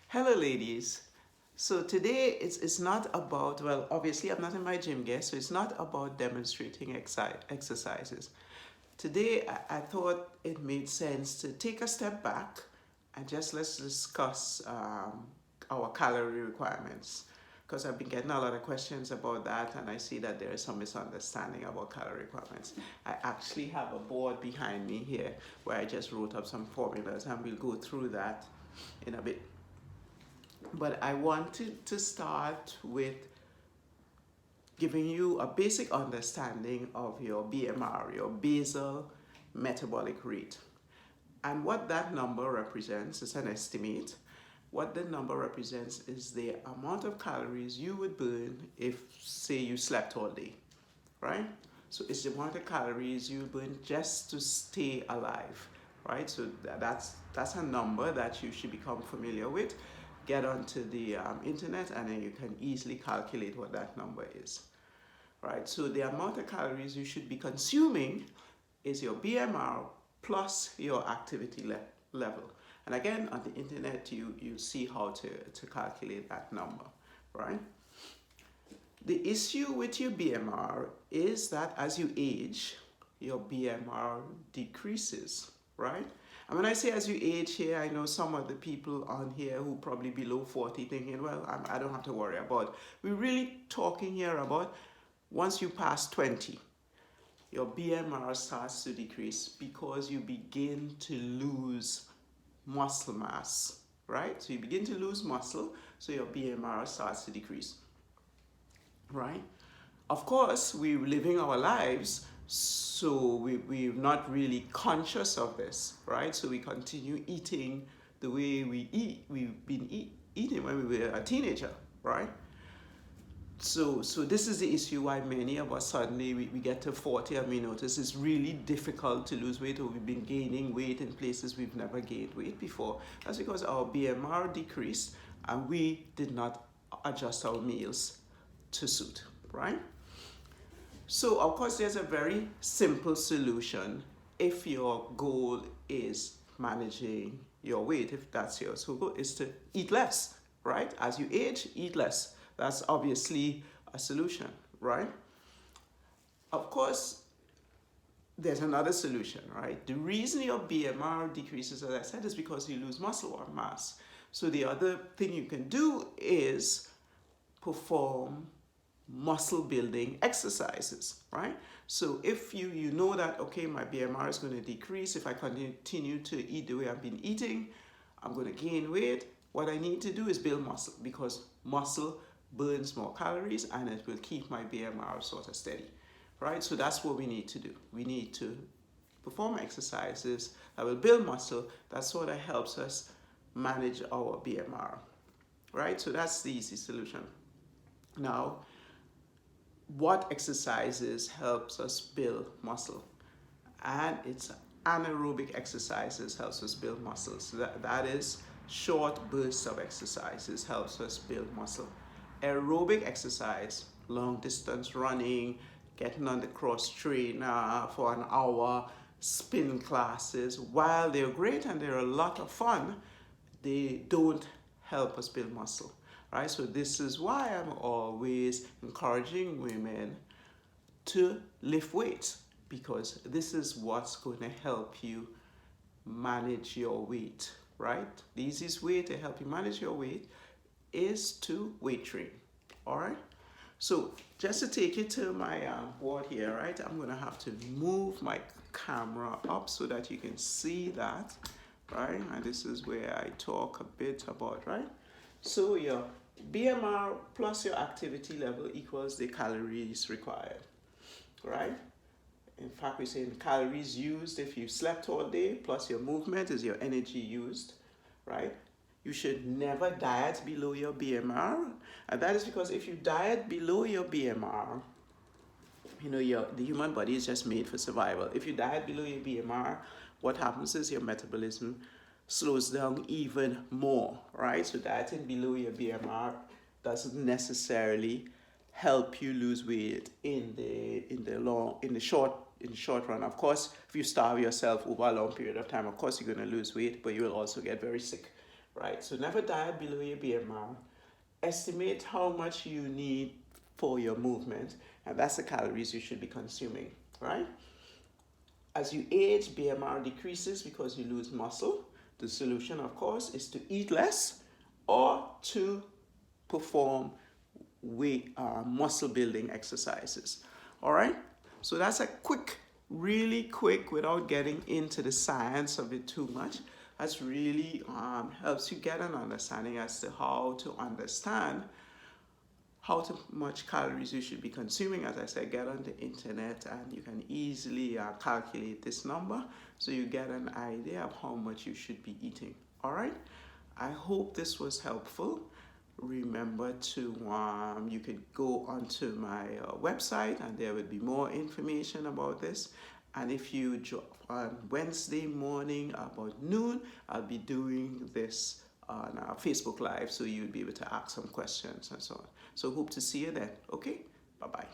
Hello, ladies. So today it's not about, well, obviously I'm not in my gym, guest, so it's not about demonstrating exercises. Today I thought it made sense to take a step back and just let's discuss our calorie requirements. Because I've been getting a lot of questions about that, and I see that there is some misunderstanding about calorie requirements. I actually have a board behind me here where I just wrote up some formulas, and we'll go through that in a bit. But I wanted to start with giving you a basic understanding of your BMR, your basal metabolic rate. And what that number represents is an estimate. What the number represents is the amount of calories you would burn if, say, you slept all day, right? So it's the amount of calories you burn just to stay alive, right? So that's a number that you should become familiar with. Get onto the internet and then you can easily calculate what that number is, right? So the amount of calories you should be consuming is your BMR plus your activity level. And again, on the internet, you see how to calculate that number, right? The issue with your BMR is that as you age, your BMR decreases, right? And when I say as you age here, I know some of the people on here who probably below 40 thinking, well, I don't have to worry about. We're really talking here about once you pass 20, your BMR starts to decrease because you begin to lose muscle mass, right? So you begin to lose muscle, so your BMR starts to decrease, right? Of course, we're living our lives, so we're not really conscious of this, right? So we continue eating the way we've been eating when we were a teenager, right? So this is the issue why many of us suddenly we get to 40 and we notice it's really difficult to lose weight, or we've been gaining weight in places we've never gained weight before. That's because our BMR decreased and we did not adjust our meals to suit, right? So of course there's a very simple solution if your goal is managing your weight, if that's your goal, is to eat less, right? As you age, eat less. That's obviously a solution, right? Of course, there's another solution, right? The reason your BMR decreases, as I said, is because you lose muscle or mass. So the other thing you can do is perform muscle building exercises, right? So if you know that, okay, my BMR is going to decrease if I continue to eat the way I've been eating, I'm going to gain weight. What I need to do is build muscle, because muscle burns more calories and it will keep my BMR sort of steady, right? So that's what we need to do. We need to perform exercises that will build muscle. That sort of helps us manage our BMR, right? So that's the easy solution. Now, what exercises helps us build muscle? And it's anaerobic exercises helps us build muscle. So that is short bursts of exercises helps us build muscle. Aerobic exercise, long distance running, getting on the cross trainer for an hour, spin classes, while they're great and they're a lot of fun, they don't help us build muscle, right? So this is why I'm always encouraging women to lift weights, because this is what's going to help you manage your weight, right? The easiest way to help you manage your weight is to weight train, all right? So just to take it to my board here, right, I'm going to have to move my camera up so that you can see that, right? And this is where I talk a bit about, right? So your BMR plus your activity level equals the calories required, right? In fact, we say the calories used if you slept all day plus your movement is your energy used, right? You should never diet below your BMR. And that is because if you diet below your BMR, the human body is just made for survival. If you diet below your BMR, what happens is your metabolism slows down even more, right? So dieting below your BMR doesn't necessarily help you lose weight in the short run. Of course, if you starve yourself over a long period of time, of course you're going to lose weight, but you will also get very sick, right? So never diet below your BMR. Estimate how much you need for your movement, and that's the calories you should be consuming, right? As you age, BMR decreases because you lose muscle. The solution, of course, is to eat less or to perform muscle building exercises. All right? So that's a quick, really quick, without getting into the science of it too much. That's really helps you get an understanding as to how to understand much calories you should be consuming. As I said, get on the internet and you can easily calculate this number so you get an idea of how much you should be eating. All right, I hope this was helpful. Remember to you could go onto my website and there will be more information about this. And if you on Wednesday morning about noon, I'll be doing this on Facebook Live, so you'll be able to ask some questions and so on. So hope to see you then. Okay, bye bye.